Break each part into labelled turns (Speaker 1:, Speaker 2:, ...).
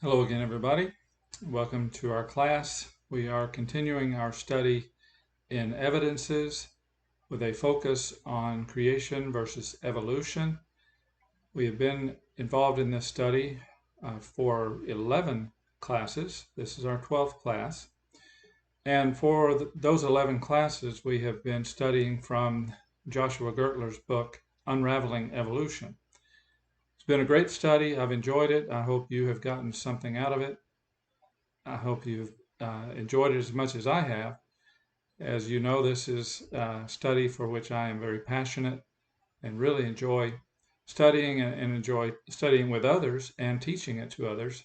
Speaker 1: Hello again, everybody. Welcome to our class. We are continuing our study in evidences with a focus on creation versus evolution. We have been involved in this study for 11 classes. This is our 12th class. And for those 11 classes, we have been studying from Joshua Gertler's book, Unraveling Evolution. It's been a great study. I've enjoyed it. I hope you have gotten something out of it. I hope you've enjoyed it as much as I have. As you know, this is a study for which I am very passionate and really enjoy studying and enjoy studying with others and teaching it to others,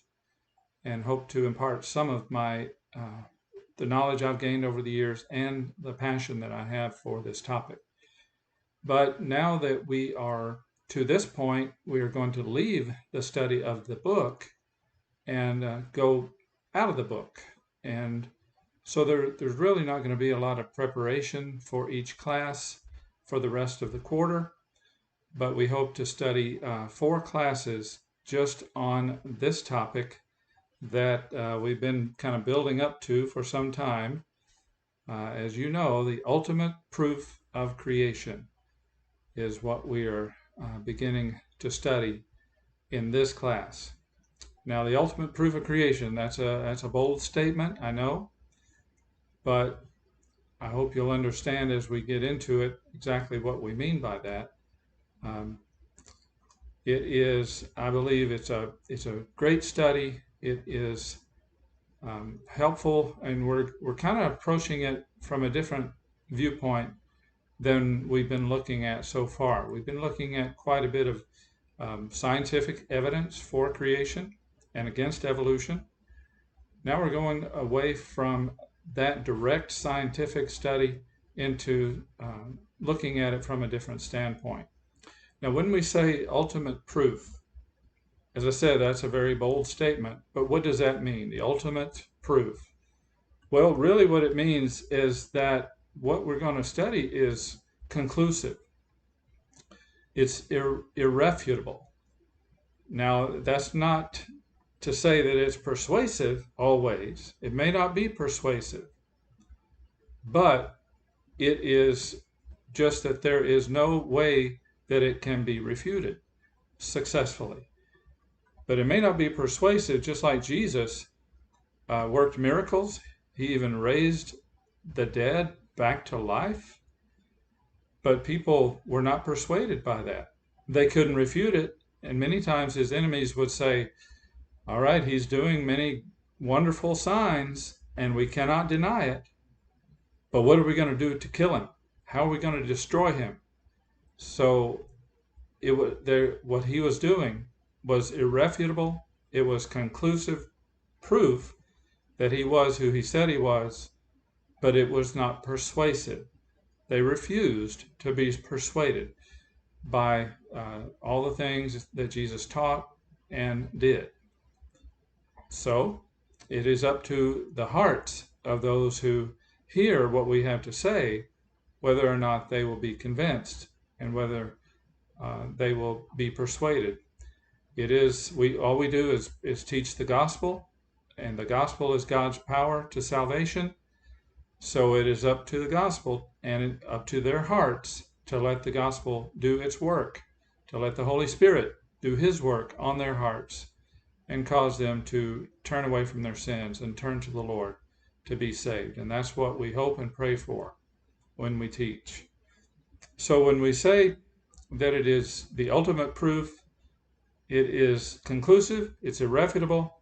Speaker 1: and hope to impart some of my the knowledge I've gained over the years and the passion that I have for this topic. But now that we are to this point, we are going to leave the study of the book and go out of the book. And so there's really not going to be a lot of preparation for each class for the rest of the quarter, but we hope to study 4 classes just on this topic that we've been kind of building up to for some time. As you know, the ultimate proof of creation is what we are beginning to study in this class. Now, the ultimate proof of creation, that's a bold statement, I know, but I hope you'll understand as we get into it exactly what we mean by that. It is, I believe, it's a great study. It is helpful, and we're kind of approaching it from a different viewpoint than we've been looking at so far. We've been looking at quite a bit of scientific evidence for creation and against evolution. Now we're going away from that direct scientific study into looking at it from a different standpoint. Now, when we say ultimate proof, as I said, that's a very bold statement, but what does that mean, the ultimate proof? Well, really what it means is that what we're going to study is conclusive. It's irrefutable. Now, that's not to say that it's persuasive always. It may not be persuasive, but it is just that there is no way that it can be refuted successfully. But it may not be persuasive, just like Jesus worked miracles. He even raised the dead back to life. But people were not persuaded by that. They couldn't refute it. And many times his enemies would say, all right, he's doing many wonderful signs, and we cannot deny it. But what are we going to do to kill him? How are we going to destroy him? So what he was doing was irrefutable. It was conclusive proof that he was who he said he was, but it was not persuasive. They refused to be persuaded by all the things that Jesus taught and did. So it is up to the hearts of those who hear what we have to say, whether or not they will be convinced and whether they will be persuaded. All we do is teach the gospel, and the gospel is God's power to salvation. So it is up to the gospel and up to their hearts to let the gospel do its work, to let the Holy Spirit do his work on their hearts and cause them to turn away from their sins and turn to the Lord to be saved. And that's what we hope and pray for when we teach. So when we say that it is the ultimate proof, it is conclusive, it's irrefutable,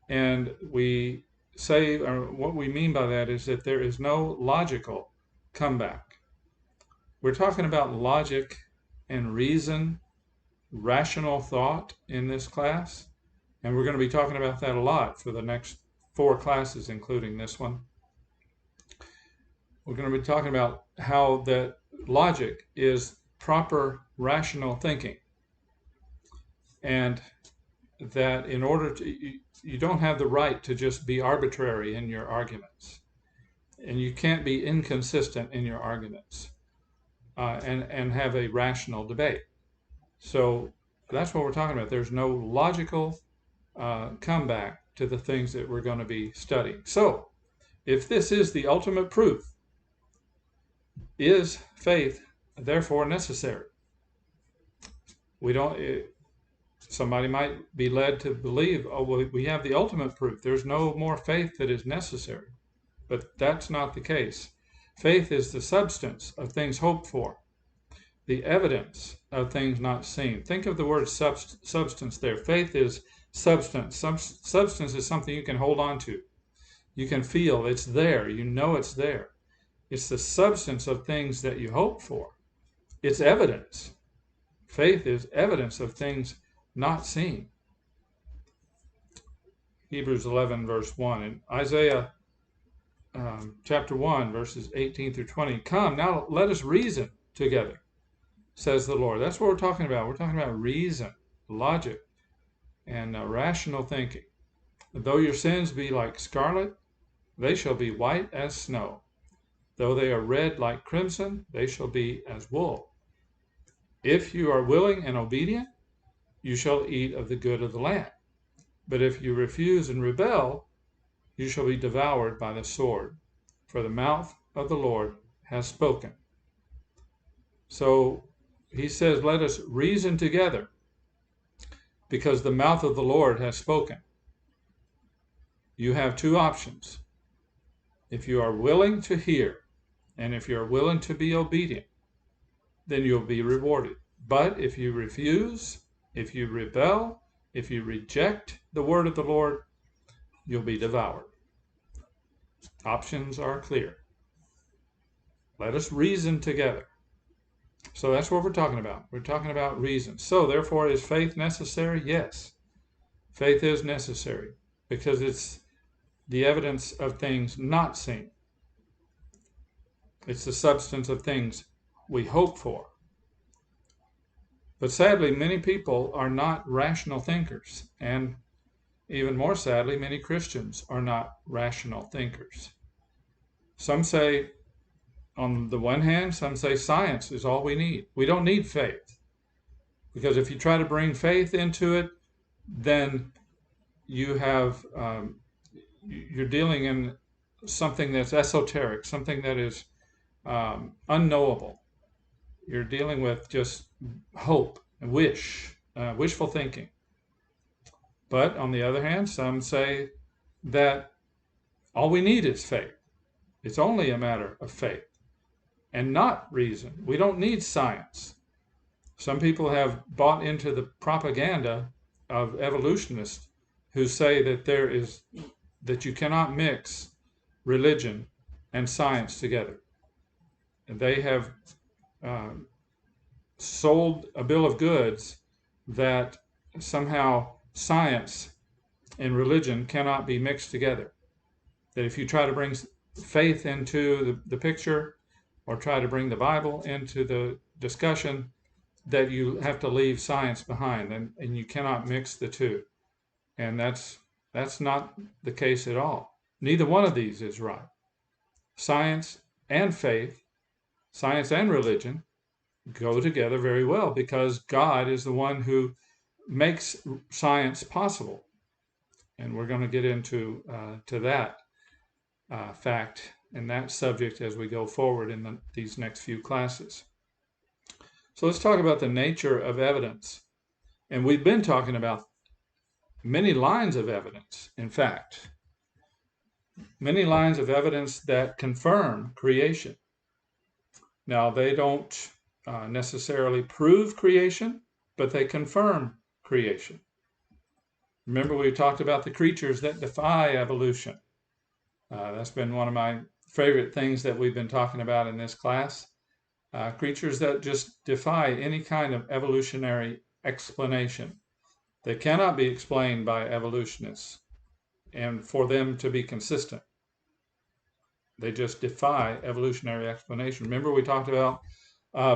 Speaker 1: and we say, or what we mean by that is that there is no logical comeback. We're talking about logic and reason, rational thought in this class, and we're going to be talking about that a lot for the next 4 classes, including this one. We're going to be talking about how that logic is proper rational thinking, and that in order to, you don't have the right to just be arbitrary in your arguments, and you can't be inconsistent in your arguments and have a rational debate. So that's what we're talking about. There's no logical come back to the things that we're going to be studying. So, if this is the ultimate proof, is faith therefore necessary? We don't. Somebody might be led to believe, oh, well, we have the ultimate proof. There's no more faith that is necessary. But that's not the case. Faith is the substance of things hoped for, the evidence of things not seen. Think of the word substance there. Faith is substance. Substance is something you can hold on to. You can feel it's there. You know it's there. It's the substance of things that you hope for. It's evidence. Faith is evidence of things not seen. Hebrews 11, verse 1. And Isaiah chapter 1, verses 18 through 20. Come, now let us reason together, says the Lord. That's what we're talking about. We're talking about reason, logic, and rational thinking. Though your sins be like scarlet, they shall be white as snow. Though they are red like crimson, they shall be as wool. If you are willing and obedient, you shall eat of the good of the land. But if you refuse and rebel, you shall be devoured by the sword, for the mouth of the Lord has spoken. So he says, let us reason together, because the mouth of the Lord has spoken. You have two options. If you are willing to hear, and if you're willing to be obedient, then you'll be rewarded. But if you refuse, if you rebel, if you reject the word of the Lord, you'll be devoured. Options are clear. Let us reason together. So that's what we're talking about. We're talking about reason. So therefore, is faith necessary? Yes. Faith is necessary because it's the evidence of things not seen. It's the substance of things we hope for. But sadly, many people are not rational thinkers. And even more sadly, many Christians are not rational thinkers. Some say, on the one hand, some say science is all we need. We don't need faith. Because if you try to bring faith into it, then you have, you're dealing in something that's esoteric, something that is unknowable. You're dealing with just hope and wishful thinking. But on the other hand, some say that all we need is faith. It's only a matter of faith and not reason. We don't need science. Some people have bought into the propaganda of evolutionists who say that you cannot mix religion and science together. And they have sold a bill of goods that somehow science and religion cannot be mixed together. That if you try to bring faith into the picture or try to bring the Bible into the discussion, that you have to leave science behind, and you cannot mix the two. And that's not the case at all. Neither one of these is right. Science and faith, science and religion go together very well because God is the one who makes science possible. And we're going to get into to that fact and that subject as we go forward in these next few classes. So let's talk about the nature of evidence. And we've been talking about many lines of evidence, in fact. Many lines of evidence that confirm creation. Now, they don't necessarily prove creation, but they confirm creation. Remember, we talked about the creatures that defy evolution. That's been one of my favorite things that we've been talking about in this class. Creatures that just defy any kind of evolutionary explanation. They cannot be explained by evolutionists, and for them to be consistent. They just defy evolutionary explanation. Remember, we talked about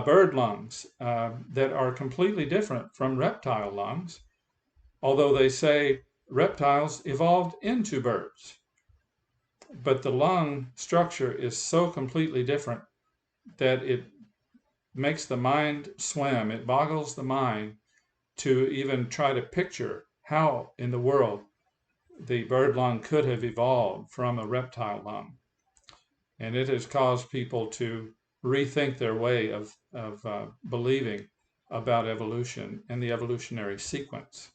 Speaker 1: bird lungs that are completely different from reptile lungs, although they say reptiles evolved into birds. But the lung structure is so completely different that it makes the mind swim. It boggles the mind to even try to picture how in the world the bird lung could have evolved from a reptile lung. And it has caused people to rethink their way of believing about evolution and the evolutionary sequence.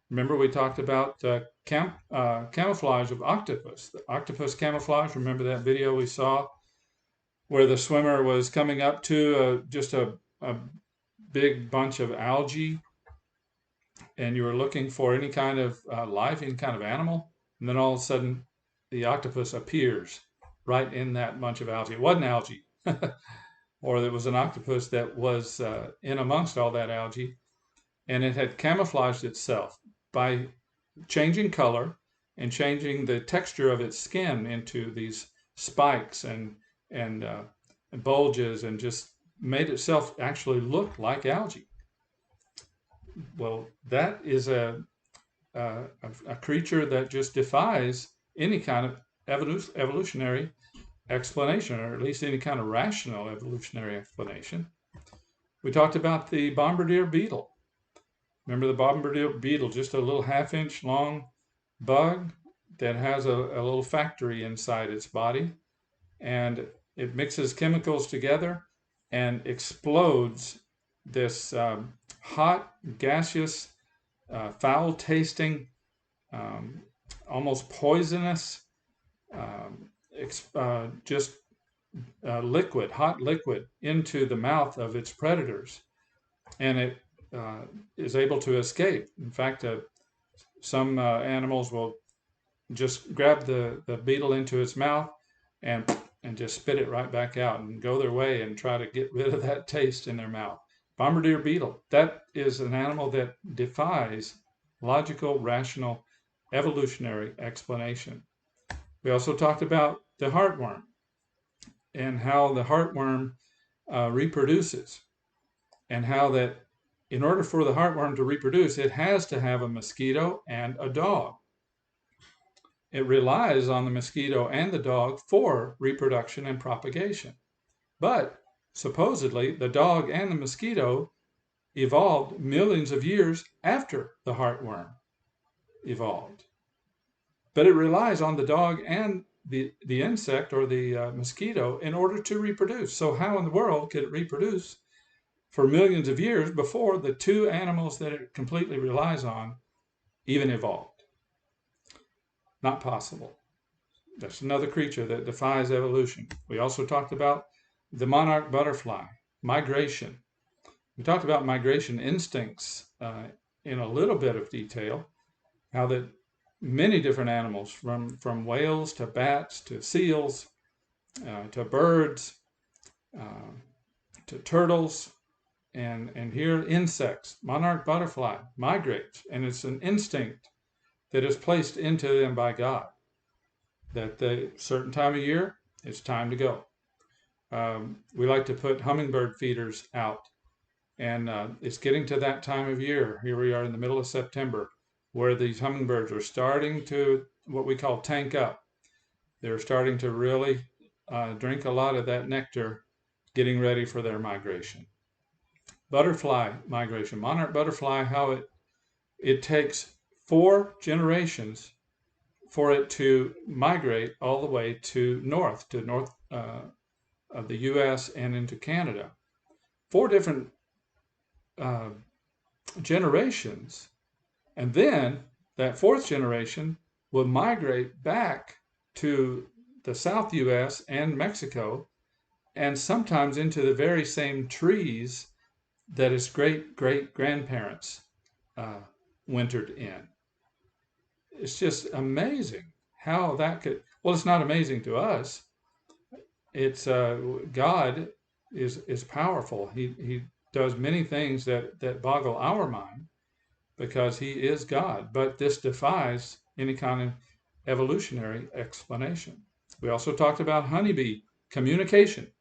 Speaker 1: Remember, we talked about camouflage of octopus. The octopus camouflage, remember that video we saw where the swimmer was coming up to just a big bunch of algae, and you were looking for any kind of life, any kind of animal, and then all of a sudden the octopus appears right in that bunch of algae. It wasn't algae, or it was an octopus that was in amongst all that algae, and it had camouflaged itself by changing color and changing the texture of its skin into these spikes and bulges, and just made itself actually look like algae. Well, that is a creature that just defies any kind of evolutionary explanation, or at least any kind of rational evolutionary explanation. We talked about the bombardier beetle. Remember the bombardier beetle, just a little half-inch long bug that has a little factory inside its body, and it mixes chemicals together and explodes this hot, gaseous, foul-tasting, almost poisonous, liquid, hot liquid, into the mouth of its predators, and it is able to escape. In fact, some animals will just grab the beetle into its mouth and just spit it right back out and go their way and try to get rid of that taste in their mouth. Bombardier beetle, that is an animal that defies logical, rational, evolutionary explanation. We also talked about the heartworm and how the heartworm reproduces, and how that in order for the heartworm to reproduce, it has to have a mosquito and a dog. It relies on the mosquito and the dog for reproduction and propagation. But supposedly, the dog and the mosquito evolved millions of years after the heartworm evolved. But it relies on the dog and the insect or the mosquito in order to reproduce. So how in the world could it reproduce for millions of years before the two animals that it completely relies on even evolved? Not possible. That's another creature that defies evolution. We also talked about the monarch butterfly, migration. We talked about migration instincts in a little bit of detail, how that many different animals, from whales to bats to seals to birds to turtles, and here insects, monarch butterfly migrates, and it's an instinct that is placed into them by God, that the certain time of year, it's time to go. We like to put hummingbird feeders out, and it's getting to that time of year. Here we are in the middle of September, where these hummingbirds are starting to, what we call, tank up. They're starting to really drink a lot of that nectar, getting ready for their migration. Butterfly migration, monarch butterfly, how it takes 4 generations for it to migrate all the way to north of the US and into Canada. 4 different generations, and then that 4th generation will migrate back to the South US and Mexico, and sometimes into the very same trees that its great-great-grandparents wintered in. It's just amazing how that could, well, it's not amazing to us. It's God is powerful. He does many things that boggle our mind, because he is God. But this defies any kind of evolutionary explanation. We also talked about honeybee communication,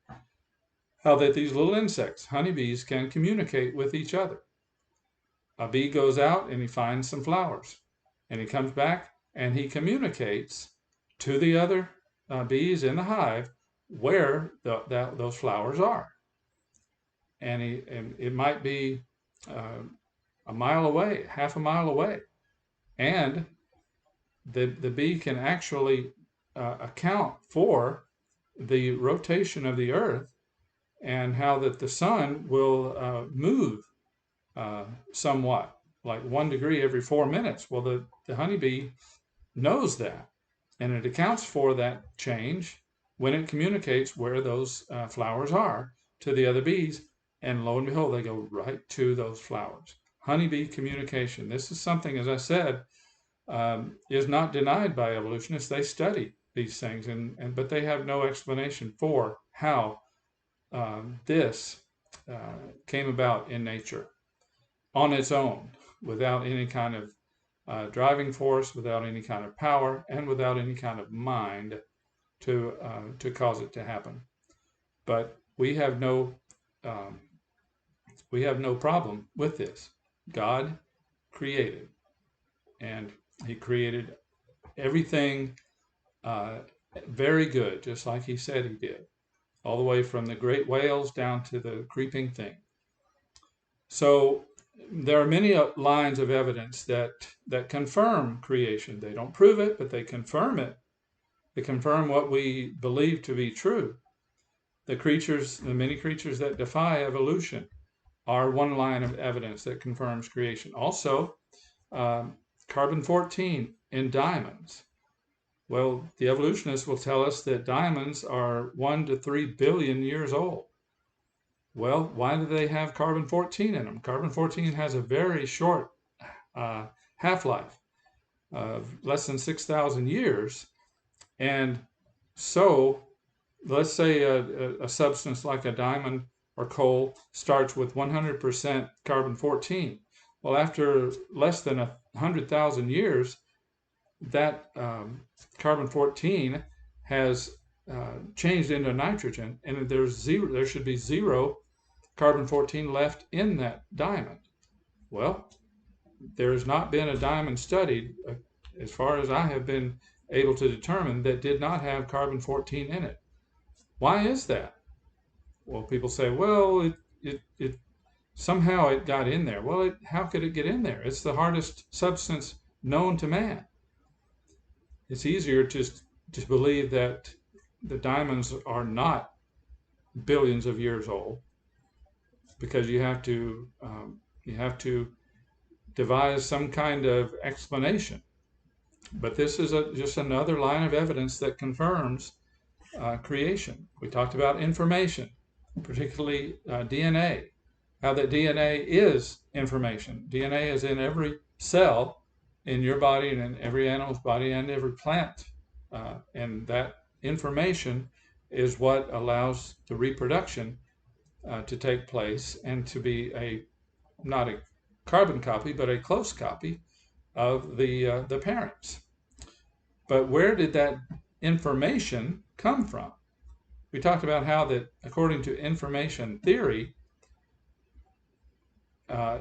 Speaker 1: how that these little insects, honeybees, can communicate with each other. A bee goes out and he finds some flowers, and he comes back and he communicates to the other bees in the hive where those flowers are. And it might be a mile away, half a mile away, And the bee can actually account for the rotation of the earth and how that the sun will move somewhat, like 1 degree every 4 minutes. Well, the honeybee knows that, and it accounts for that change when it communicates where those flowers are to the other bees, and lo and behold, they go right to those flowers. Honeybee communication. This is something, as I said, is not denied by evolutionists. They study these things, but they have no explanation for how this came about in nature on its own, without any kind of driving force, without any kind of power, and without any kind of mind to cause it to happen. But we have no problem with this. God created, and He created everything very good, just like He said He did, all the way from the great whales down to the creeping thing. So there are many lines of evidence that confirm creation. They don't prove it, but they confirm it. They confirm what we believe to be true. The many creatures that defy evolution are one line of evidence that confirms creation. Also, carbon-14 in diamonds. Well, the evolutionists will tell us that diamonds are 1 to 3 billion years old. Well, why do they have carbon-14 in them? Carbon-14 has a very short half-life of less than 6,000 years. And so let's say a substance like a diamond or coal starts with 100% carbon-14. Well, after less than 100,000 years, that carbon-14 has changed into nitrogen, and there should be zero carbon-14 left in that diamond. Well, there has not been a diamond studied, as far as I have been able to determine, that did not have carbon-14 in it. Why is that? Well, people say, well, it somehow it got in there. Well, how could it get in there? It's the hardest substance known to man. It's easier to believe that the diamonds are not billions of years old, because you have to devise some kind of explanation. But this is just another line of evidence that confirms creation. We talked about information, particularly DNA, how that DNA is information. DNA is in every cell in your body and in every animal's body and every plant. And that information is what allows the reproduction to take place and to be not a carbon copy, but a close copy of the parents. But where did that information come from? We talked about how that, according to information theory,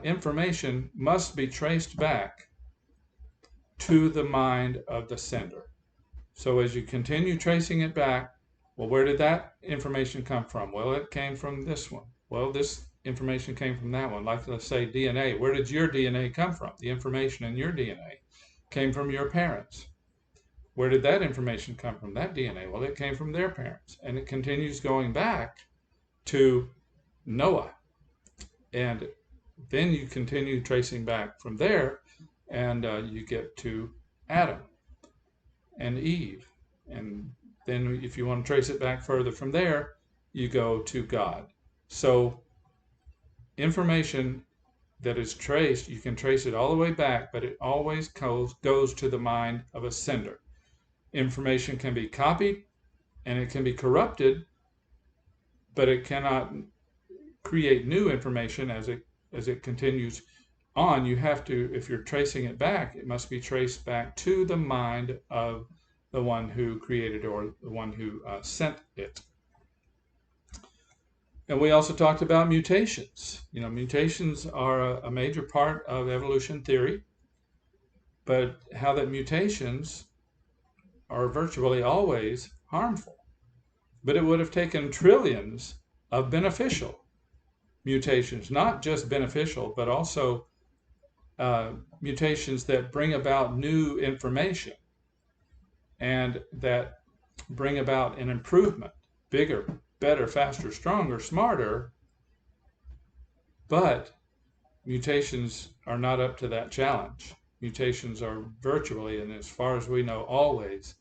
Speaker 1: information must be traced back to the mind of the sender. So as you continue tracing it back, well, where did that information come from? Well, it came from this one. Well, this information came from that one. Like, let's say DNA. Where did your DNA come from? The information in your DNA came from your parents. Where did that information come from? That DNA? Well, it came from their parents. And it continues going back to Noah. And then you continue tracing back from there, and you get to Adam and Eve. And then if you want to trace it back further from there, you go to God. So information that is traced, you can trace it all the way back, but it always goes to the mind of a sender. Information can be copied and it can be corrupted, but it cannot create new information as it continues on. You have to, if you're tracing it back, it must be traced back to the mind of the one who created or the one who sent it. And we also talked about mutations. Mutations are a major part of evolution theory, but how that mutations are virtually always harmful. But it would have taken trillions of beneficial mutations, not just beneficial, but also mutations that bring about new information and that bring about an improvement, bigger, better, faster, stronger, smarter, but mutations are not up to that challenge. Mutations are virtually, and as far as we know, always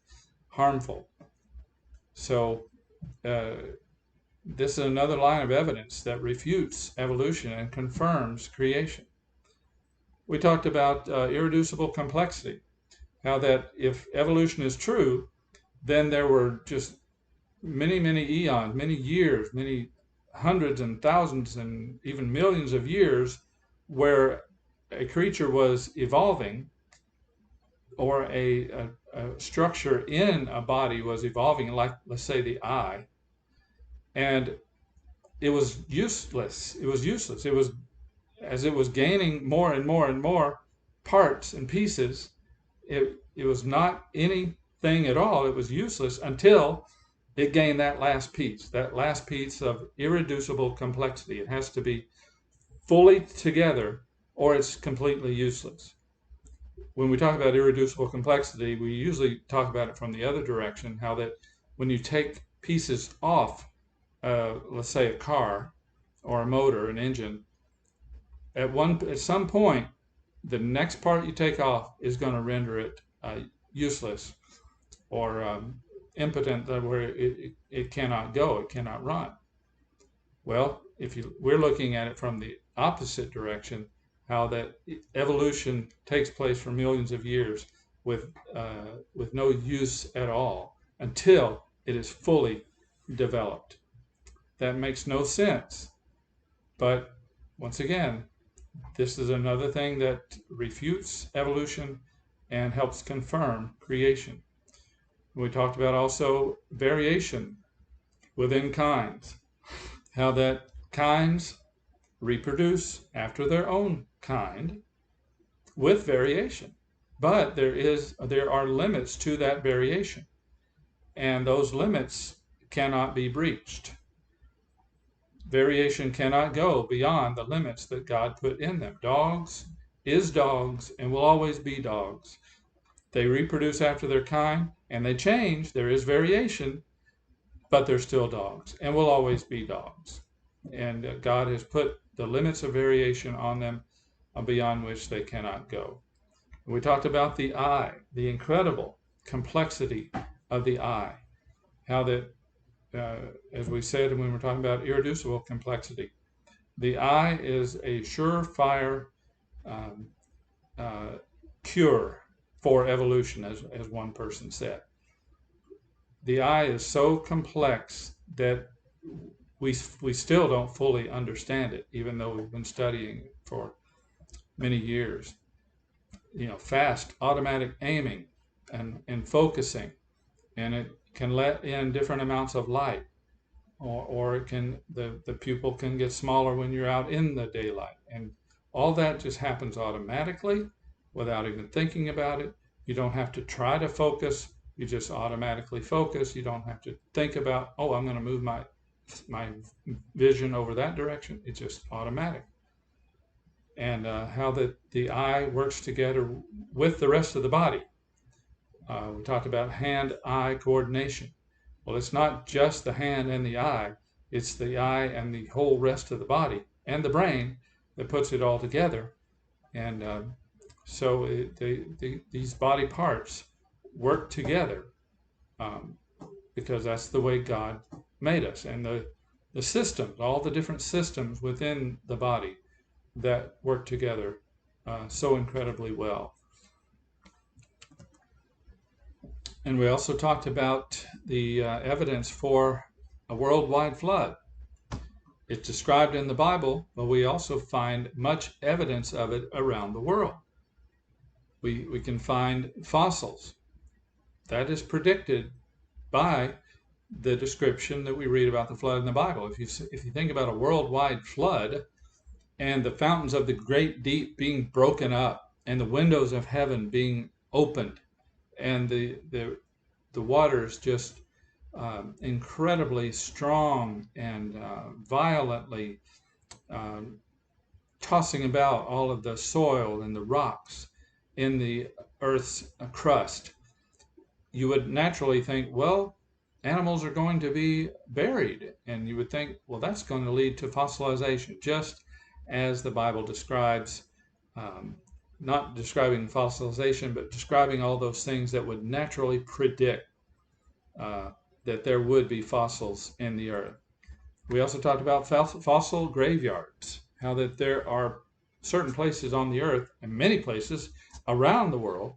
Speaker 1: harmful. So this is another line of evidence that refutes evolution and confirms creation. We talked about irreducible complexity, how that if evolution is true, then there were just many, many eons, many years, many hundreds and thousands and even millions of years where a creature was evolving, or a structure in a body was evolving, like let's say the eye, and it was useless. It was useless. It was, as it was gaining more and more and more parts and pieces, it was not anything at all. It was useless until it gained that last piece of irreducible complexity. It has to be fully together or it's completely useless. When we talk about irreducible complexity, we usually talk about it from the other direction, how that when you take pieces off, let's say a car or a motor, an engine, at some point, the next part you take off is going to render it useless or impotent, where it cannot go, it cannot run. Well, we're looking at it from the opposite direction, how that evolution takes place for millions of years with no use at all until it is fully developed. That makes no sense. But once again, this is another thing that refutes evolution and helps confirm creation. We talked about also variation within kinds, how that kinds reproduce after their own kind with variation. But there are limits to that variation, and those limits cannot be breached. Variation cannot go beyond the limits that God put in them. Dogs is dogs and will always be dogs. They reproduce after their kind and they change. There is variation, but they're still dogs and will always be dogs. And God has put the limits of variation on them beyond which they cannot go. We talked about the eye, the incredible complexity of the eye, how that, as we said when we were talking about irreducible complexity, the eye is a surefire cure for evolution, as one person said. The eye is so complex that we still don't fully understand it, even though we've been studying it for many years. Fast automatic aiming and focusing, and it can let in different amounts of light, or it can the pupil can get smaller when you're out in the daylight, and all that just happens automatically without even thinking about it. You don't have to try to focus. You just automatically focus. You don't have to think about, oh, I'm going to move my vision over that direction. It's just automatic. And how the eye works together with the rest of the body. We talked about hand-eye coordination. Well, it's not just the hand and the eye. It's the eye and the whole rest of the body and the brain that puts it all together. And so these body parts work together because that's the way God made us. And the systems, all the different systems within the body that work together so incredibly well. And we also talked about the evidence for a worldwide flood. It's described in the Bible, but we also find much evidence of it around the world. We can find fossils. That is predicted by the description that we read about the flood in the Bible. If you think about a worldwide flood and the fountains of the great deep being broken up and the windows of heaven being opened and the waters just incredibly strong and violently tossing about all of the soil and the rocks in the Earth's crust, you would naturally think, well, animals are going to be buried. And you would think, well, that's going to lead to fossilization, just as the Bible describes, not describing fossilization, but describing all those things that would naturally predict that there would be fossils in the earth. We also talked about fossil graveyards, how that there are certain places on the earth, and many places around the world,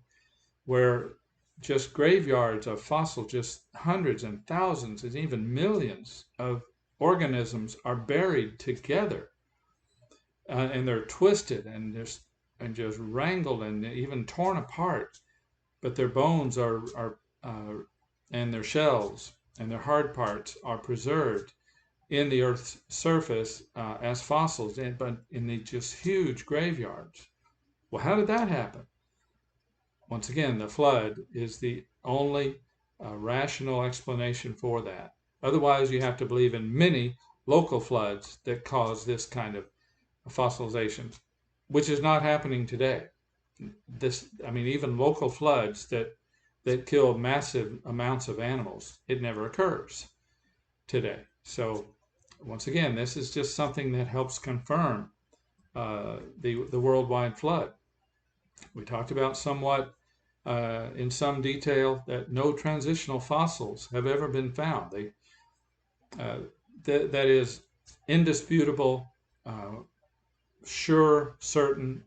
Speaker 1: where just graveyards of fossils, just hundreds and thousands and even millions of organisms are buried together, and they're twisted and just wrangled and even torn apart, but their bones are and their shells and their hard parts are preserved in the Earth's surface as fossils, but in these just huge graveyards. Well, how did that happen? Once again, the flood is the only rational explanation for that. Otherwise, you have to believe in many local floods that cause this kind of fossilization, which is not happening today. Even local floods that kill massive amounts of animals, it never occurs today. So once again, this is just something that helps confirm the worldwide flood. We talked about somewhat in some detail that no transitional fossils have ever been found. That is indisputable, sure, certain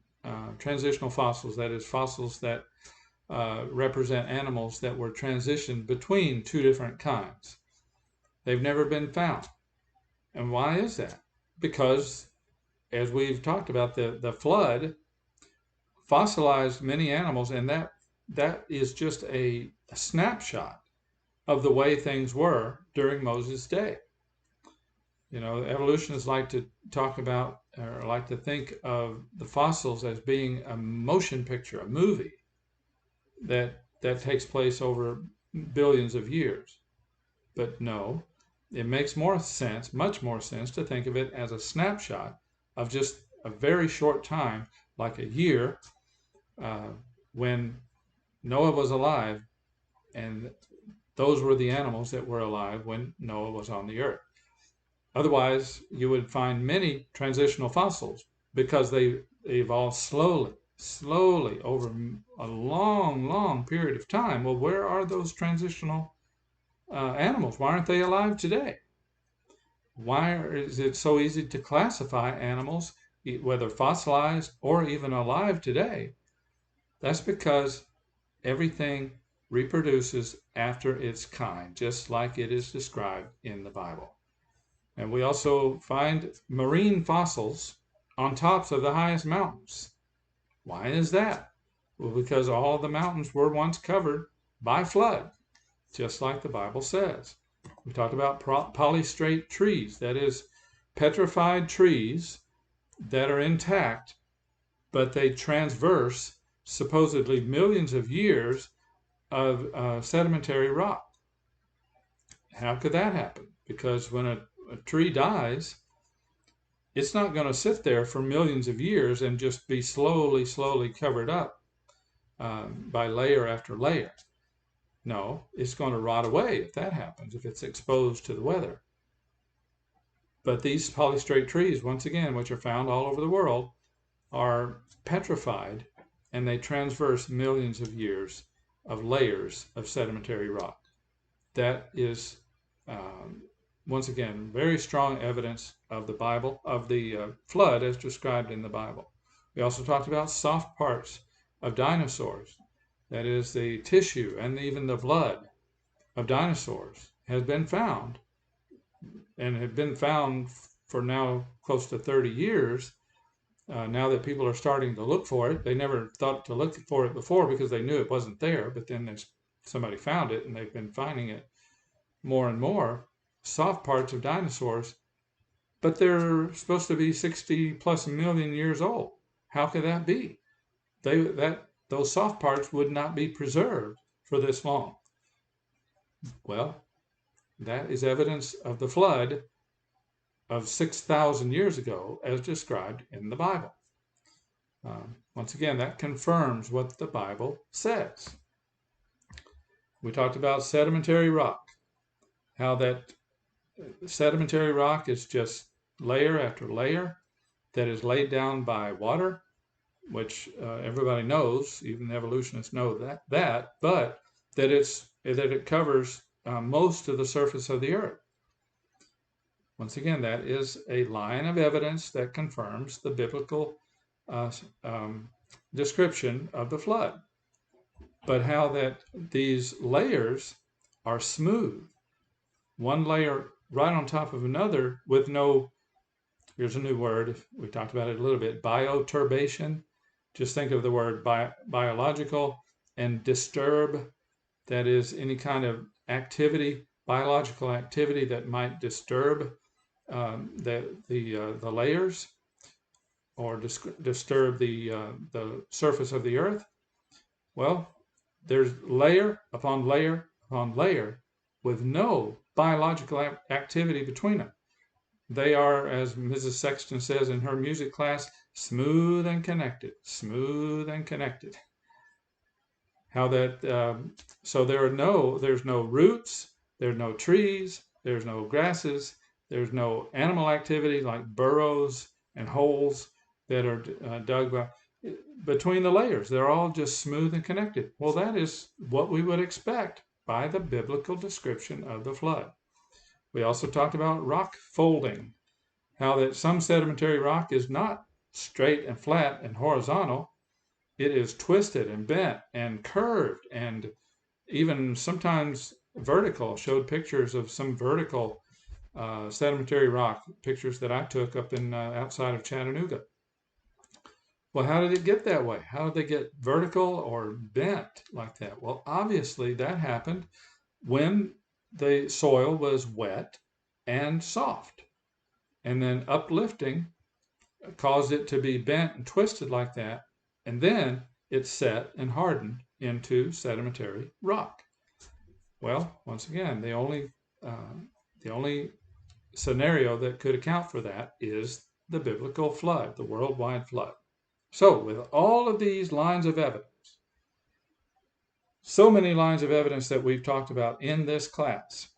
Speaker 1: transitional fossils. That is fossils that represent animals that were transitioned between two different kinds. They've never been found. And why is that? Because, as we've talked about, the flood fossilized many animals, and that is just a snapshot of the way things were during Moses' day. Evolutionists like to talk about, or like to think of the fossils as being a motion picture, a movie that takes place over billions of years. But no, it makes much more sense to think of it as a snapshot of just a very short time, like a year, when Noah was alive, and those were the animals that were alive when Noah was on the earth. Otherwise, you would find many transitional fossils because they evolved slowly over a long period of time. Well, where are those transitional animals? Why aren't they alive today? Why is it so easy to classify animals, whether fossilized or even alive today? That's because everything reproduces after its kind, just like it is described in the Bible. And we also find marine fossils on tops of the highest mountains. Why is that? Well, because all of the mountains were once covered by flood, just like the Bible says. We talked about polystrate trees, that is, petrified trees that are intact, but they transverse supposedly millions of years of sedimentary rock. How could that happen? Because when a tree dies, it's not going to sit there for millions of years and just be slowly covered up by layer after layer. No, it's going to rot away if that happens, if it's exposed to the weather. But these polystrate trees, once again, which are found all over the world, are petrified, and they transverse millions of years of layers of sedimentary rock. That is, once again, very strong evidence of the Bible, of the flood as described in the Bible. We also talked about soft parts of dinosaurs. That is, the tissue and even the blood of dinosaurs has been found, and have been found for now close to 30 years. Now that people are starting to look for it, they never thought to look for it before because they knew it wasn't there, but then somebody found it, and they've been finding it more and more, soft parts of dinosaurs, but they're supposed to be 60 plus million years old. How could that be? Those soft parts would not be preserved for this long. Well, that is evidence of the flood of 6,000 years ago as described in the Bible. Once again, that confirms what the Bible says. We talked about sedimentary rock, how that sedimentary rock is just layer after layer that is laid down by water, which everybody knows, even evolutionists know that, but that it covers most of the surface of the earth. Once again, that is a line of evidence that confirms the biblical description of the flood. But how that these layers are smooth, one layer right on top of another with no, here's a new word, we talked about it a little bit, bioturbation. Just think of the word biological, and disturb, that is any kind of activity, biological activity that might disturb the layers or disturb the surface of the earth. Well, there's layer upon layer upon layer with no biological activity between them. They are, as Mrs. Sexton says in her music class, smooth and connected, smooth and connected. How that, so there's no roots, there's no trees, there's no grasses, there's no animal activity like burrows and holes that are dug between the layers. They're all just smooth and connected. Well, that is what we would expect by the biblical description of the flood. We also talked about rock folding, how that some sedimentary rock is not straight and flat and horizontal. It is twisted and bent and curved and even sometimes vertical. Showed pictures of some vertical sedimentary rock, pictures that I took up in outside of Chattanooga. Well, how did it get that way? How did they get vertical or bent like that? Well, obviously that happened when the soil was wet and soft, and then uplifting caused it to be bent and twisted like that, and then it set and hardened into sedimentary rock. Well, once again, the only scenario that could account for that is the biblical flood, the worldwide flood. So with all of these lines of evidence, so many lines of evidence that we've talked about in this class,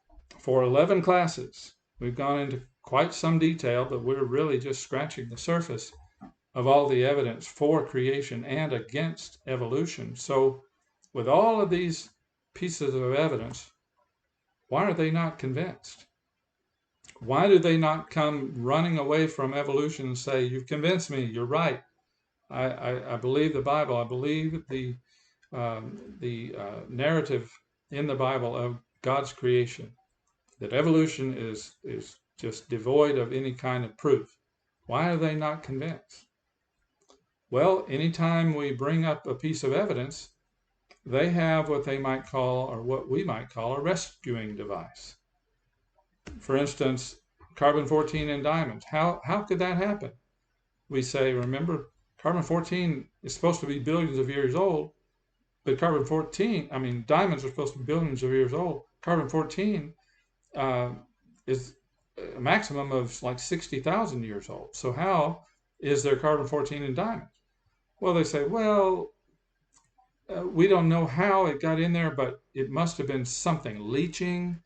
Speaker 1: for 11 classes, we've gone into quite some detail, but we're really just scratching the surface of all the evidence for creation and against evolution. So with all of these pieces of evidence, why are they not convinced? Why do they not come running away from evolution and say, you've convinced me, you're right. I believe the Bible. I believe the narrative in the Bible of God's creation, that evolution is just devoid of any kind of proof. Why are they not convinced? Well, anytime we bring up a piece of evidence, they have what they might call, or what we might call, a rescuing device. For instance, carbon-14 in diamonds. How could that happen? We say, remember, carbon-14 is supposed to be billions of years old, but diamonds are supposed to be billions of years old. Carbon-14 is a maximum of like 60,000 years old. So how is there carbon-14 in diamonds? Well, they say, well, we don't know how it got in there, but it must have been something leaching,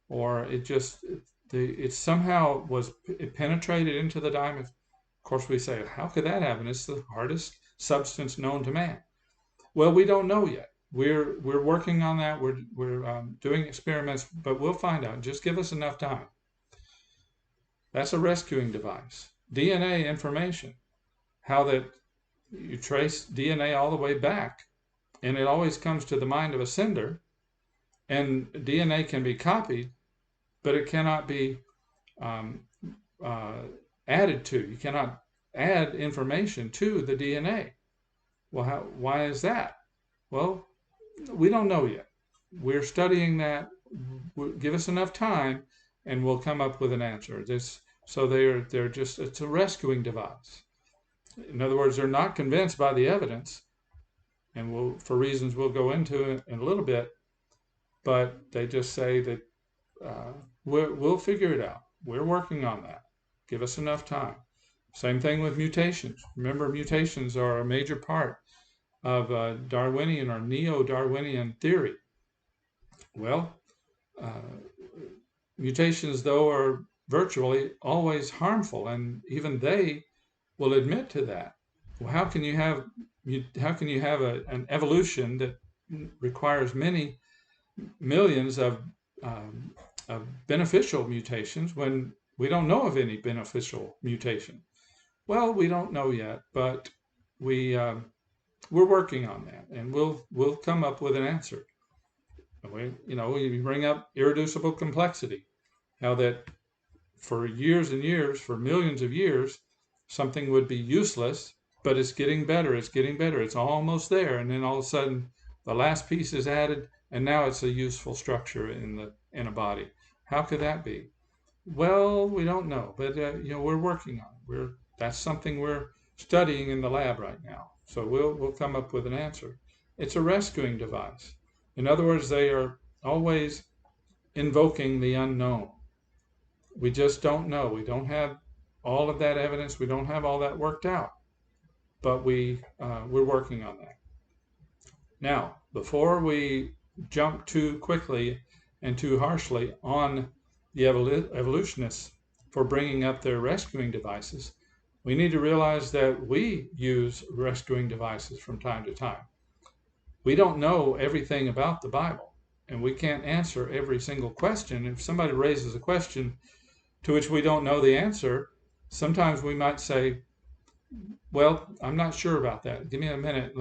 Speaker 1: or it somehow it penetrated into the diamond. Of course, we say, how could that happen? It's the hardest substance known to man. Well, we don't know yet. We're working on that. We're doing experiments, but we'll find out. Just give us enough time. That's a rescuing device. DNA information, how that you trace DNA all the way back, and it always comes to the mind of a sender, and DNA can be copied, but it cannot be added to. You cannot add information to the DNA. Well, why is that? Well, we don't know yet. We're studying that. Give us enough time, and we'll come up with an answer. So they're just, it's a rescuing device. In other words, they're not convinced by the evidence, and for reasons we'll go into in a little bit, but they just say that we'll figure it out. We're working on that. Give us enough time. Same thing with mutations. Remember, mutations are a major part of Darwinian or neo-Darwinian theory. Well, mutations, though, are virtually always harmful, and even they will admit to that. Well, how can you have an evolution that requires many millions of beneficial mutations when we don't know of any beneficial mutation? Well, we don't know yet, but we're working on that, and we'll come up with an answer. We bring up irreducible complexity, how that for years and years, for millions of years, something would be useless, but it's getting better, it's almost there, and then all of a sudden the last piece is added, and now it's a useful structure in a body. How could that be? Well, we don't know, but we're working on it. That's something we're studying in the lab right now. So we'll come up with an answer. It's a rescuing device. In other words, they are always invoking the unknown. We just don't know. We don't have all of that evidence. We don't have all that worked out, but we're working on that. Now, before we jump too quickly and too harshly on the evolutionists for bringing up their rescuing devices, we need to realize that we use rescuing devices from time to time. We don't know everything about the Bible, and we can't answer every single question. If somebody raises a question to which we don't know the answer, sometimes we might say, well, I'm not sure about that. Give me a minute,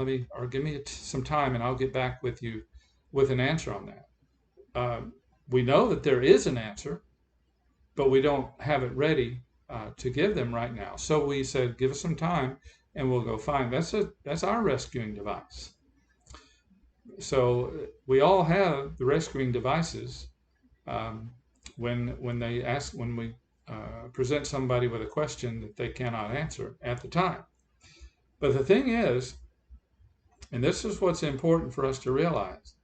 Speaker 1: give me some time, and I'll get back with you with an answer on that. We know that there is an answer, but we don't have it ready to give them right now. So we said, give us some time, and we'll go find. That's our rescuing device. So we all have the rescuing devices when we present somebody with a question that they cannot answer at the time. But the thing is, and this is what's important for us to realize,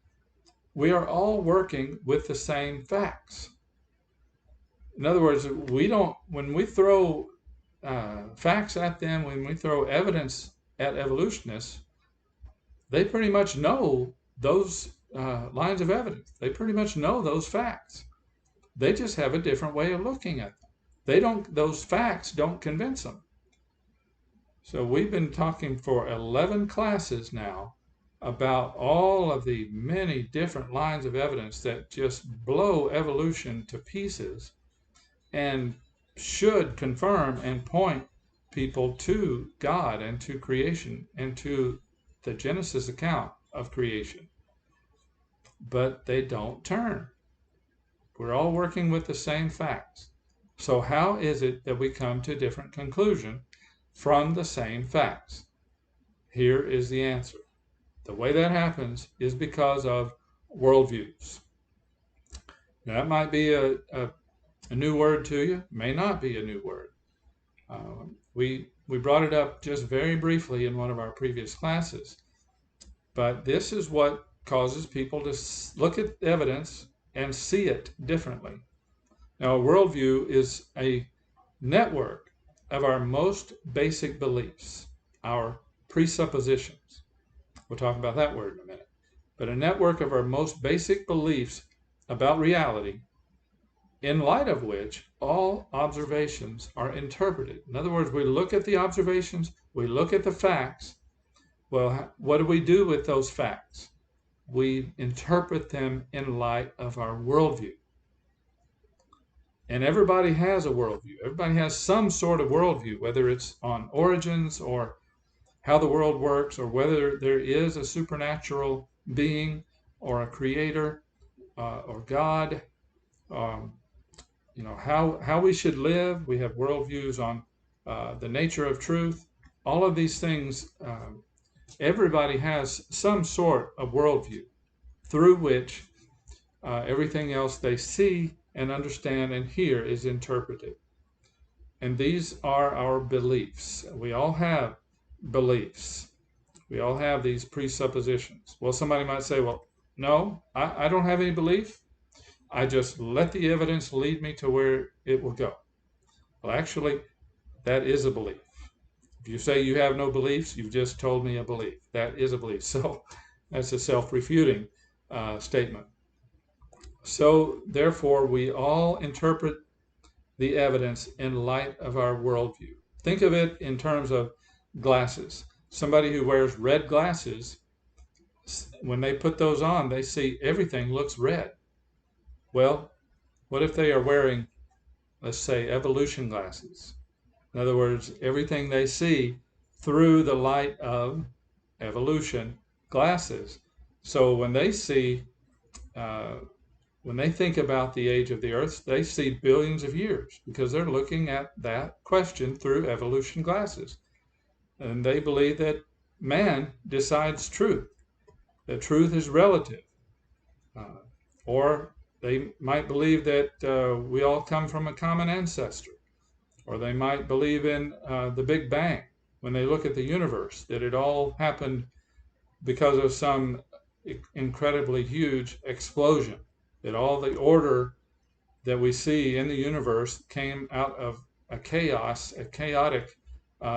Speaker 1: we are all working with the same facts. In other words, when we throw facts at them, when we throw evidence at evolutionists, they pretty much know those lines of evidence. They pretty much know those facts. They just have a different way of looking at them. Those facts don't convince them. So we've been talking for 11 classes now about all of the many different lines of evidence that just blow evolution to pieces and should confirm and point people to God and to creation and to the Genesis account of creation. But they don't turn. We're all working with the same facts. So how is it that we come to a different conclusion from the same facts? Here is the answer. The way that happens is because of worldviews. Now, that might be a new word to you, may not be a new word. We brought it up just very briefly in one of our previous classes, but this is what causes people to look at evidence and see it differently. Now, a worldview is a network of our most basic beliefs, our presuppositions. We'll talk about that word in a minute. But a network of our most basic beliefs about reality, in light of which all observations are interpreted. In other words, we look at the observations, we look at the facts. Well, what do we do with those facts? We interpret them in light of our worldview. And everybody has a worldview. Everybody has some sort of worldview, whether it's on origins or how the world works, or whether there is a supernatural being or a creator or God. How we should live. We have worldviews on the nature of truth. All of these things, everybody has some sort of worldview through which everything else they see and understand and hear is interpreted. And these are our beliefs. We all have beliefs. We all have these presuppositions. Well, somebody might say, well, no, I don't have any belief. I just let the evidence lead me to where it will go. Well, actually, that is a belief. If you say you have no beliefs, you've just told me a belief. That is a belief. So that's a self-refuting statement. So therefore, we all interpret the evidence in light of our worldview. Think of it in terms of glasses. Somebody who wears red glasses, when they put those on, they see everything looks red. Well, what if they are wearing, let's say, evolution glasses? In other words, everything they see through the light of evolution glasses. So when they see, when they think about the age of the earth, they see billions of years because they're looking at that question through evolution glasses. And they believe that man decides truth, that truth is relative. Or they might believe that we all come from a common ancestor. Or they might believe in the Big Bang when they look at the universe, that it all happened because of some incredibly huge explosion, that all the order that we see in the universe came out of a chaotic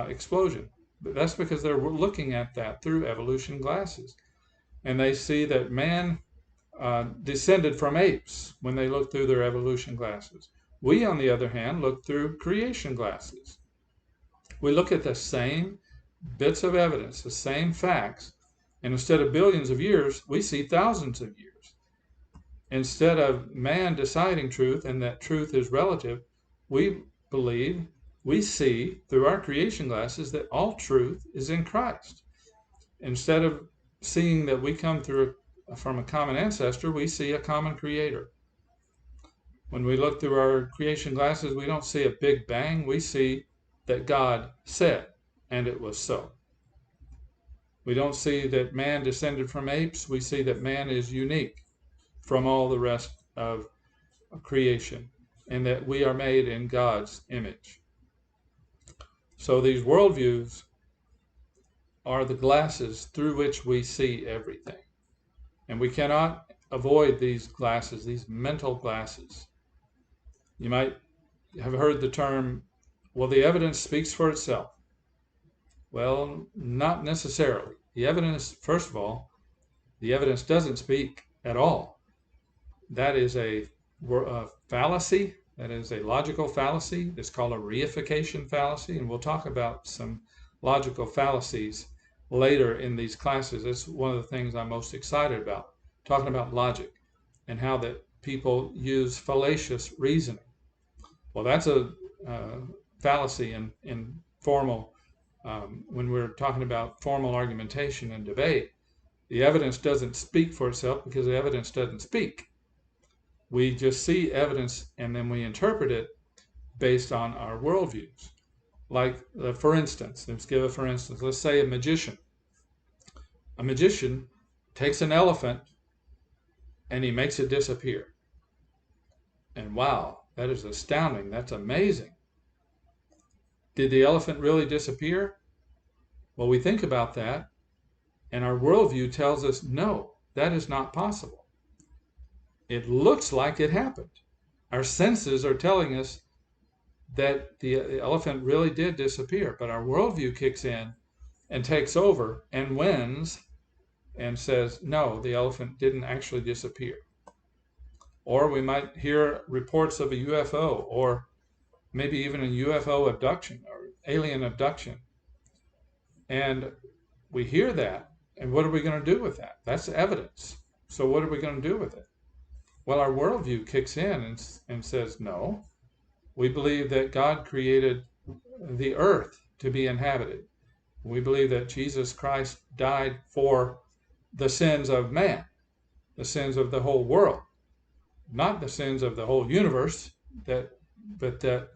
Speaker 1: explosion. But that's because they're looking at that through evolution glasses. And they see that man descended from apes when they look through their evolution glasses. We, on the other hand, look through creation glasses. We look at the same bits of evidence, the same facts, and instead of billions of years, we see thousands of years. Instead of man deciding truth and that truth is relative, we believe, we see through our creation glasses that all truth is in Christ. Instead of seeing that we come from a common ancestor, we see a common creator. When we look through our creation glasses, we don't see a big bang, we see that God said, and it was so. We don't see that man descended from apes, we see that man is unique from all the rest of creation, and that we are made in God's image. So these worldviews are the glasses through which we see everything. And we cannot avoid these glasses, these mental glasses. You might have heard the term, well, the evidence speaks for itself. Well, not necessarily. The evidence, first of all, the evidence doesn't speak at all. That is a fallacy. That is a logical fallacy. It's called a reification fallacy, and we'll talk about some logical fallacies later in these classes. It's one of the things I'm most excited about, talking about logic and how that people use fallacious reasoning. Well, that's a fallacy in formal, when we're talking about formal argumentation and debate. The evidence doesn't speak for itself because the evidence doesn't speak. We just see evidence and then we interpret it based on our worldviews. Like, for instance, let's give a for instance. Let's say a magician. A magician takes an elephant and he makes it disappear. And wow, that is astounding. That's amazing. Did the elephant really disappear? Well, we think about that, and our worldview tells us, no, that is not possible. It looks like it happened. Our senses are telling us that the elephant really did disappear, but our worldview kicks in and takes over and wins and says, no, the elephant didn't actually disappear. Or we might hear reports of a UFO, or maybe even a UFO abduction or alien abduction. And we hear that, and what are we going to do with that? That's evidence. So what are we going to do with it? Well, our worldview kicks in and says, no, we believe that God created the earth to be inhabited. We believe that Jesus Christ died for the sins of man, the sins of the whole world, not the sins of the whole universe, but that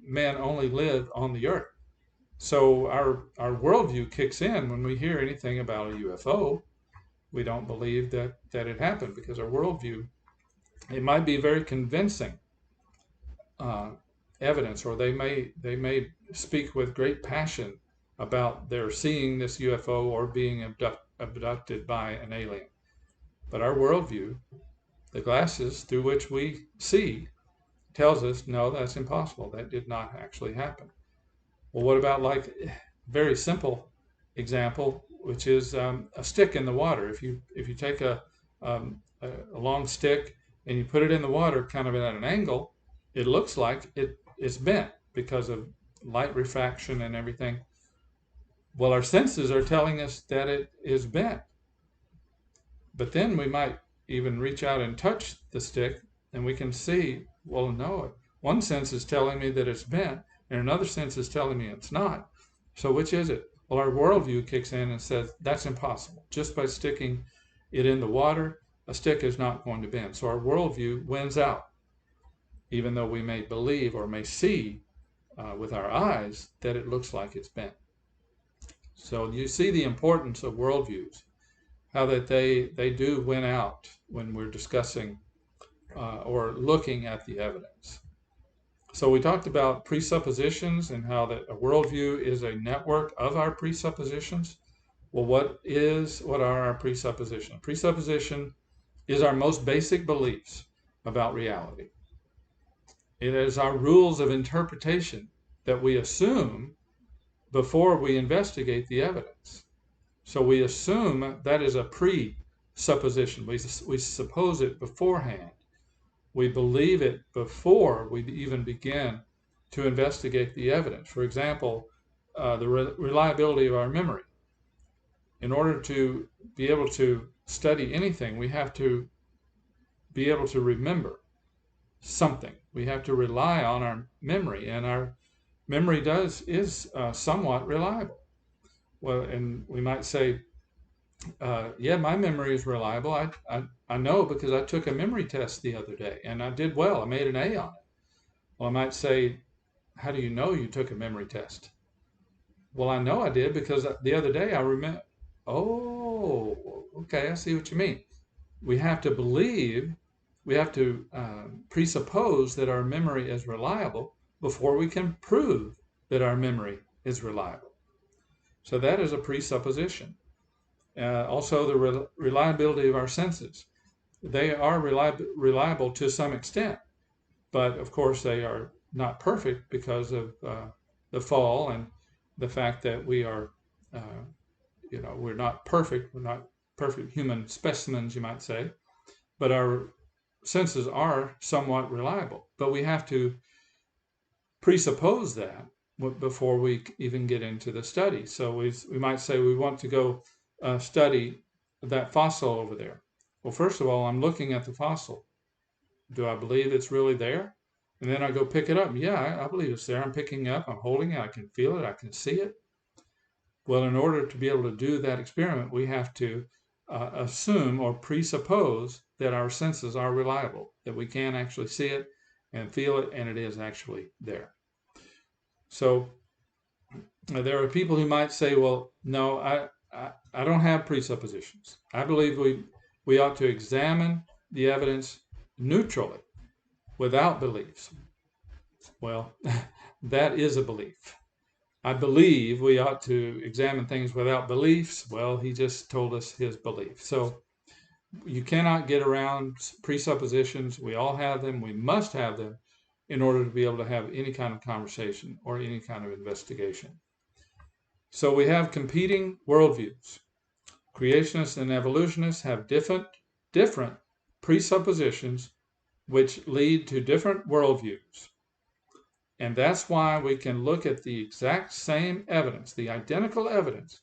Speaker 1: men only live on the earth. So our worldview kicks in when we hear anything about a UFO. We don't believe that it happened because our worldview, it might be very convincing evidence, or they may speak with great passion about their seeing this UFO or being abducted by an alien. But our worldview, the glasses through which we see, tells us, no, that's impossible. That did not actually happen. Well, what about like very simple example, which is a stick in the water? If you take a long stick and you put it in the water kind of at an angle, it looks like it's bent because of light refraction and everything. Well, our senses are telling us that it is bent. But then we might even reach out and touch the stick and we can see, well, no, one sense is telling me that it's bent and another sense is telling me it's not. So which is it? Well, our worldview kicks in and says that's impossible. Just by sticking it in the water, a stick is not going to bend. So our worldview wins out, even though we may believe or may see with our eyes that it looks like it's bent. So you see the importance of worldviews, how that they do win out when we're discussing or looking at the evidence. So we talked about presuppositions and how that a worldview is a network of our presuppositions. Well, what are our presuppositions? A presupposition is our most basic beliefs about reality. It is our rules of interpretation that we assume before we investigate the evidence. So we assume that is a presupposition. We suppose it beforehand. We believe it before we even begin to investigate the evidence. For example, the reliability of our memory. In order to be able to study anything, we have to be able to remember something. We have to rely on our memory, and our memory is somewhat reliable. Well, and we might say, yeah, my memory is reliable. I know because I took a memory test the other day and I did well. I made an A on it. Well, I might say, how do you know you took a memory test? Well, I know I did because the other day I remember. Oh, okay, I see what you mean. We have to believe, we have to presuppose that our memory is reliable before we can prove that our memory is reliable. So that is a presupposition. Also, the reliability of our senses. They are reliable to some extent, but of course they are not perfect because of the fall and the fact that we are, we're not perfect. We're not perfect human specimens, you might say, but our senses are somewhat reliable. But we have to presuppose that before we even get into the study. So we might say we want to go study that fossil over there. Well, first of all, I'm looking at the fossil. Do I believe it's really there? And then I go pick it up. Yeah, I believe it's there. I'm picking it up. I'm holding it. I can feel it. I can see it. Well, in order to be able to do that experiment, we have to assume or presuppose that our senses are reliable, that we can actually see it and feel it, and it is actually there. So there are people who might say, well, no, I don't have presuppositions. I believe we ought to examine the evidence neutrally, without beliefs. Well, that is a belief. I believe we ought to examine things without beliefs. Well, he just told us his belief. So you cannot get around presuppositions. We all have them. We must have them in order to be able to have any kind of conversation or any kind of investigation. So we have competing worldviews. Creationists and evolutionists have different presuppositions which lead to different worldviews. And that's why we can look at the exact same evidence, the identical evidence,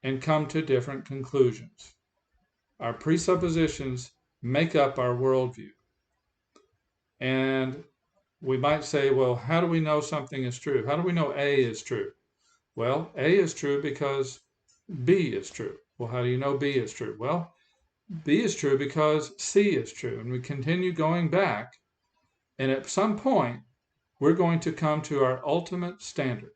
Speaker 1: and come to different conclusions. Our presuppositions make up our worldview. And we might say, well, how do we know something is true? How do we know A is true? Well, A is true because B is true. Well, how do you know B is true? Well, B is true because C is true. And we continue going back. And at some point, we're going to come to our ultimate standard.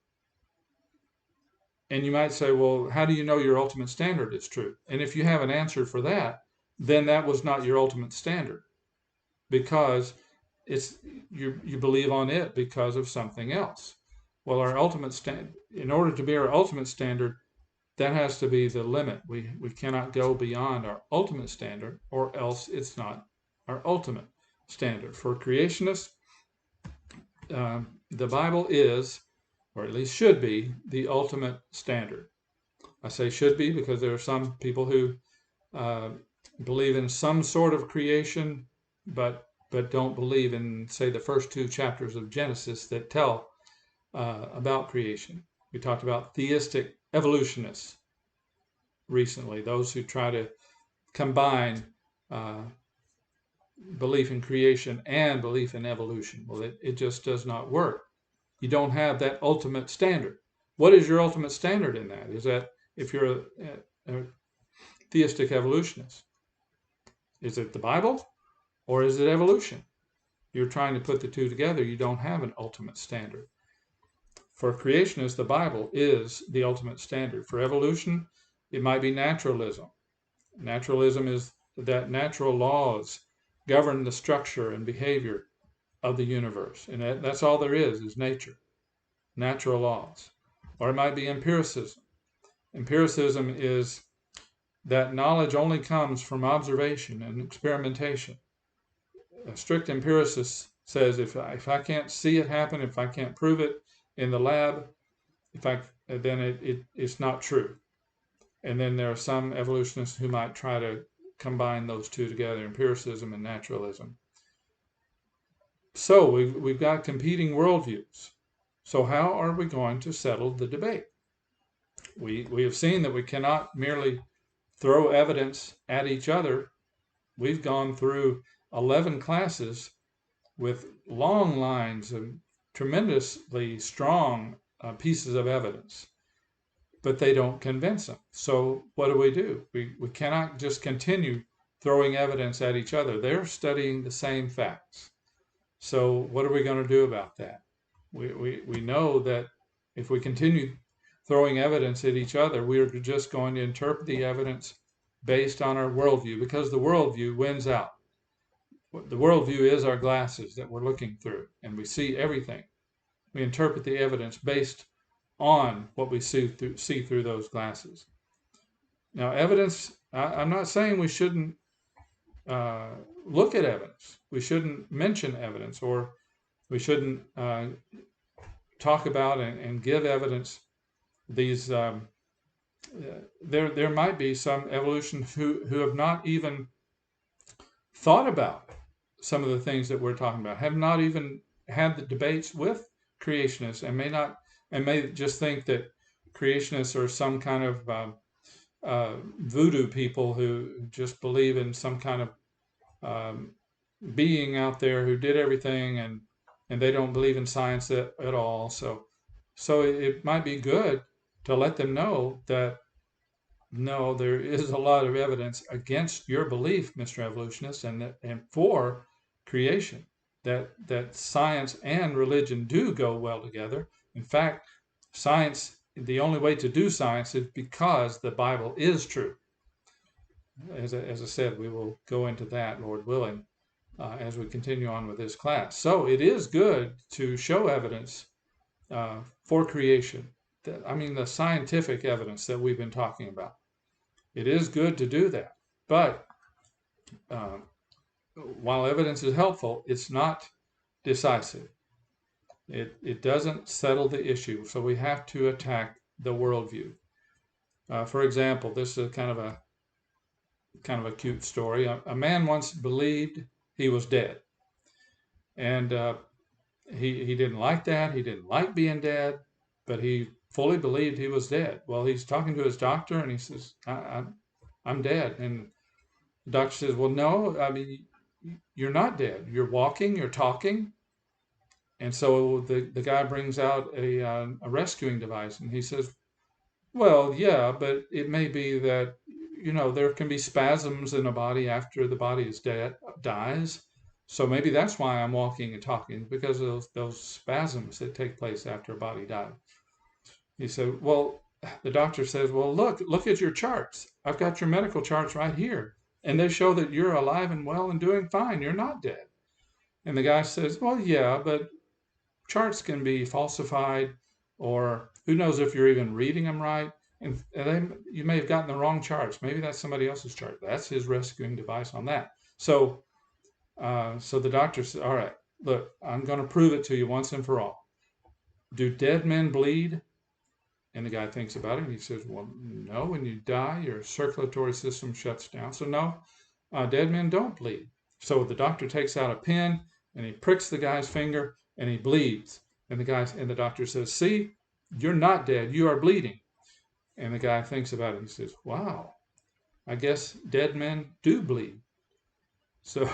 Speaker 1: And you might say, well, how do you know your ultimate standard is true? And if you have an answer for that, then that was not your ultimate standard, because you believe on it because of something else. Well, our ultimate standard, in order to be our ultimate standard, that has to be the limit. We cannot go beyond our ultimate standard, or else it's not our ultimate standard. For creationists, the Bible is, or at least should be, the ultimate standard. I say should be because there are some people who believe in some sort of creation, but don't believe in, say, the first 2 chapters of Genesis that tell about creation. We talked about theistic evolutionists recently, those who try to combine belief in creation and belief in evolution. Well, it just does not work. You don't have that ultimate standard. What is your ultimate standard in that? Is that if you're a theistic evolutionist, is it the Bible or is it evolution? You're trying to put the two together. You don't have an ultimate standard. For creationists, the Bible is the ultimate standard. For evolution, it might be naturalism. Naturalism is that natural laws govern the structure and behavior of the universe. And that's all there is nature, natural laws. Or it might be empiricism. Empiricism is that knowledge only comes from observation and experimentation. A strict empiricist says if I can't see it happen, if I can't prove it in the lab, then it's not true. And then there are some evolutionists who might try to combine those two together, empiricism and naturalism. So we've got competing worldviews. So how are we going to settle the debate? We have seen that we cannot merely throw evidence at each other. We've gone through 11 classes with long lines of tremendously strong pieces of evidence, but they don't convince them. So what do? We cannot just continue throwing evidence at each other. They're studying the same facts. So what are we going to do about that? We know that if we continue throwing evidence at each other, we are just going to interpret the evidence based on our worldview, because the worldview wins out. The worldview is our glasses that we're looking through, and we see everything. We interpret the evidence based on what we see through those glasses. Now, evidence, I'm not saying we shouldn't look at evidence. We shouldn't mention evidence, or we shouldn't talk about and give evidence. These there might be some evolutionists who have not even thought about some of the things that we're talking about, have not even had the debates with creationists, and may just think that creationists are some kind of voodoo people who just believe in some kind of being out there who did everything, and they don't believe in science at all. So it might be good to let them know that no, there is a lot of evidence against your belief, Mr. Evolutionist, and for creation, that science and religion do go well together. In fact, science, the only way to do science is because the Bible is true. As I said, we will go into that, Lord willing, as we continue on with this class. So it is good to show evidence for creation. The scientific evidence that we've been talking about. It is good to do that. But while evidence is helpful, it's not decisive. It doesn't settle the issue. So we have to attack the worldview. For example, this is kind of a cute story. A man once believed he was dead. And he didn't like that. He didn't like being dead, but he fully believed he was dead. Well, he's talking to his doctor, and he says, I'm dead. And the doctor says, well, no, you're not dead. You're walking, you're talking. And so the guy brings out a rescuing device, and he says, well, yeah, but it may be that, there can be spasms in a body after the body dies. So maybe that's why I'm walking and talking, because of those spasms that take place after a body dies. He said, well, the doctor says, well, look at your charts. I've got your medical charts right here, and they show that you're alive and well and doing fine. You're not dead. And the guy says, well, yeah, but charts can be falsified, or who knows if you're even reading them right. And you may have gotten the wrong charts. Maybe that's somebody else's chart. That's his rescuing device on that. So the doctor said, all right, look, I'm going to prove it to you once and for all. Do dead men bleed? And the guy thinks about it and he says, well, no, when you die, your circulatory system shuts down. So no, dead men don't bleed. So the doctor takes out a pin and he pricks the guy's finger and he bleeds. And the doctor says, see, you're not dead, you are bleeding. And the guy thinks about it and he says, wow, I guess dead men do bleed. So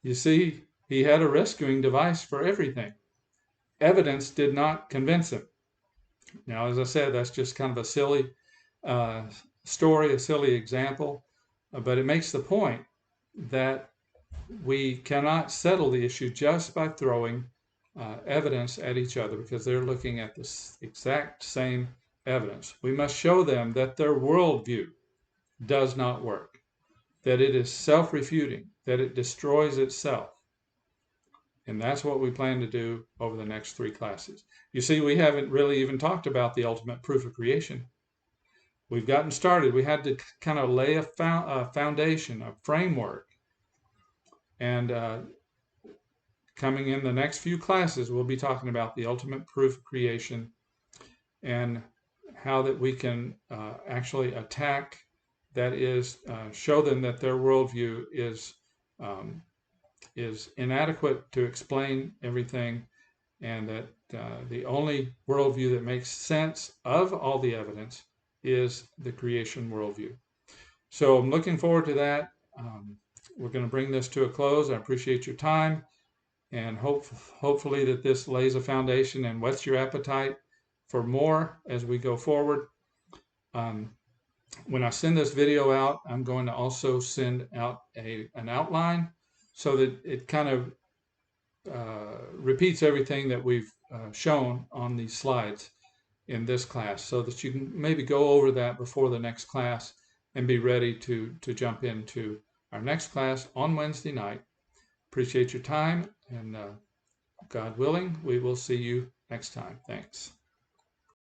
Speaker 1: you see, he had a rescuing device for everything. Evidence did not convince him. Now, as I said, that's just kind of a silly story, a silly example, but it makes the point that we cannot settle the issue just by throwing evidence at each other because they're looking at the exact same evidence. We must show them that their worldview does not work, that it is self-refuting, that it destroys itself. And that's what we plan to do over the next 3 classes. You see, we haven't really even talked about the ultimate proof of creation. We've gotten started. We had to kind of lay a foundation, a framework. And coming in the next few classes, we'll be talking about the ultimate proof of creation and how that we can actually attack, that is, show them that their worldview is inadequate to explain everything, and that the only worldview that makes sense of all the evidence is the creation worldview. So I'm looking forward to that. We're going to bring this to a close. I appreciate your time, and hopefully that this lays a foundation and whets your appetite for more as we go forward. When I send this video out, I'm going to also send out an outline so that it kind of repeats everything that we've shown on these slides in this class, so that you can maybe go over that before the next class and be ready to jump into our next class on Wednesday night. Appreciate your time, and God willing, we will see you next time. Thanks.